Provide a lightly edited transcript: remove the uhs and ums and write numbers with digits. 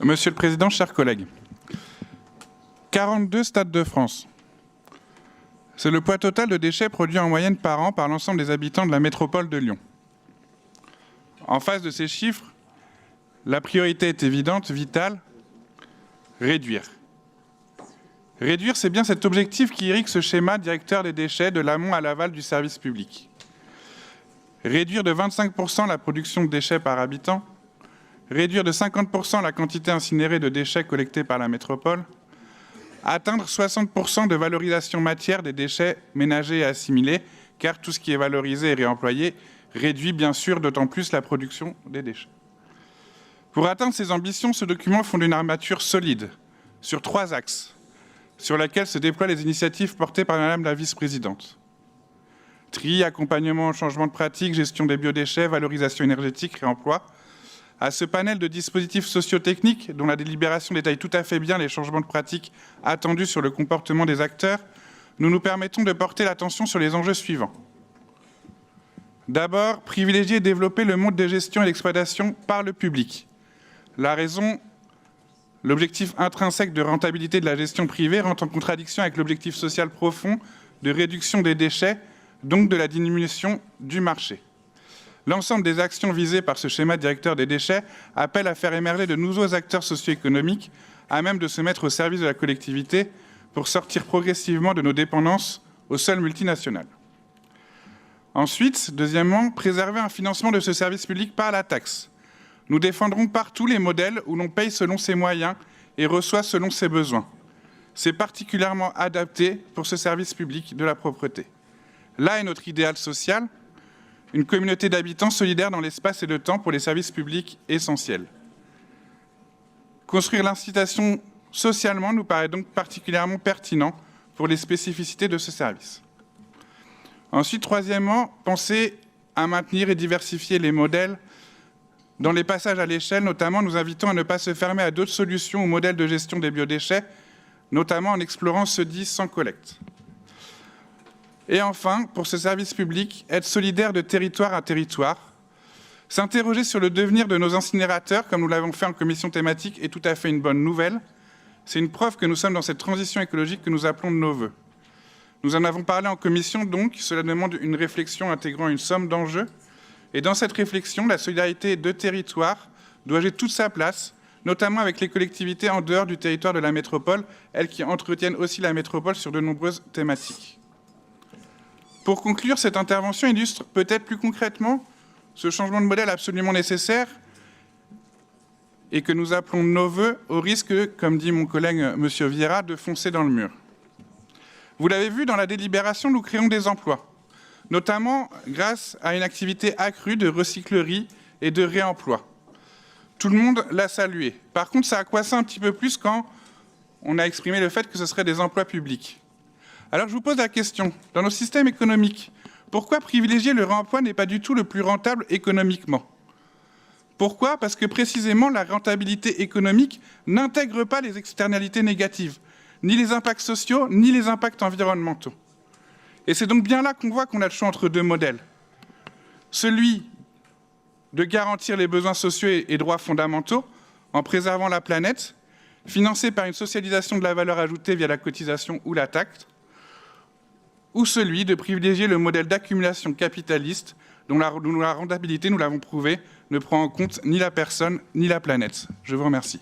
Monsieur le Président, chers collègues, 42 stades de France. C'est le poids total de déchets produits en moyenne par an par l'ensemble des habitants de la métropole de Lyon. En face de ces chiffres, la priorité est évidente, vitale, réduire. Réduire, c'est bien cet objectif qui irrigue ce schéma directeur des déchets de l'amont à l'aval du service public. Réduire de 25% la production de déchets par habitant, réduire de 50% la quantité incinérée de déchets collectés par la métropole, atteindre 60% de valorisation matière des déchets ménagers et assimilés, car tout ce qui est valorisé et réemployé réduit bien sûr d'autant plus la production des déchets. Pour atteindre ces ambitions, ce document fonde une armature solide sur 3 axes, sur laquelle se déploient les initiatives portées par Madame la vice-présidente. Tri, accompagnement au changement de pratique, gestion des biodéchets, valorisation énergétique, réemploi. À ce panel de dispositifs socio-techniques, dont la délibération détaille tout à fait bien les changements de pratique attendus sur le comportement des acteurs, nous nous permettons de porter l'attention sur les enjeux suivants. D'abord, privilégier et développer le mode de gestion et d'exploitation par le public. La raison, l'objectif intrinsèque de rentabilité de la gestion privée rentre en contradiction avec l'objectif social profond de réduction des déchets, donc de la diminution du marché. L'ensemble des actions visées par ce schéma directeur des déchets appelle à faire émerger de nouveaux acteurs socio-économiques à même de se mettre au service de la collectivité pour sortir progressivement de nos dépendances aux seules multinationales. Ensuite, deuxièmement, préserver un financement de ce service public par la taxe. Nous défendrons partout les modèles où l'on paye selon ses moyens et reçoit selon ses besoins. C'est particulièrement adapté pour ce service public de la propreté. Là est notre idéal social, une communauté d'habitants solidaire dans l'espace et le temps pour les services publics essentiels. Construire l'incitation socialement nous paraît donc particulièrement pertinent pour les spécificités de ce service. Ensuite, troisièmement, penser à maintenir et diversifier les modèles dans les passages à l'échelle, notamment nous invitons à ne pas se fermer à d'autres solutions ou modèles de gestion des biodéchets, notamment en explorant ceux dits sans collecte. Et enfin, pour ce service public, être solidaire de territoire à territoire, s'interroger sur le devenir de nos incinérateurs, comme nous l'avons fait en commission thématique, est tout à fait une bonne nouvelle. C'est une preuve que nous sommes dans cette transition écologique que nous appelons de nos vœux. Nous en avons parlé en commission, donc, cela demande une réflexion intégrant une somme d'enjeux. Et dans cette réflexion, la solidarité de territoire doit jouer toute sa place, notamment avec les collectivités en dehors du territoire de la métropole, elles qui entretiennent aussi la métropole sur de nombreuses thématiques. Pour conclure, cette intervention illustre peut-être plus concrètement ce changement de modèle absolument nécessaire et que nous appelons de nos vœux au risque, comme dit mon collègue M. Vieira, de foncer dans le mur. Vous l'avez vu, dans la délibération, nous créons des emplois, notamment grâce à une activité accrue de recyclerie et de réemploi. Tout le monde l'a salué. Par contre, ça a coincé un petit peu plus quand on a exprimé le fait que ce seraient des emplois publics. Alors je vous pose la question, dans nos systèmes économiques, pourquoi privilégier le réemploi n'est pas du tout le plus rentable économiquement? Pourquoi? Parce que précisément la rentabilité économique n'intègre pas les externalités négatives, ni les impacts sociaux, ni les impacts environnementaux. Et c'est donc bien là qu'on voit qu'on a le choix entre deux modèles. Celui de garantir les besoins sociaux et droits fondamentaux en préservant la planète, financé par une socialisation de la valeur ajoutée via la cotisation ou la taxe, ou celui de privilégier le modèle d'accumulation capitaliste dont la rentabilité, nous l'avons prouvé, ne prend en compte ni la personne ni la planète. Je vous remercie.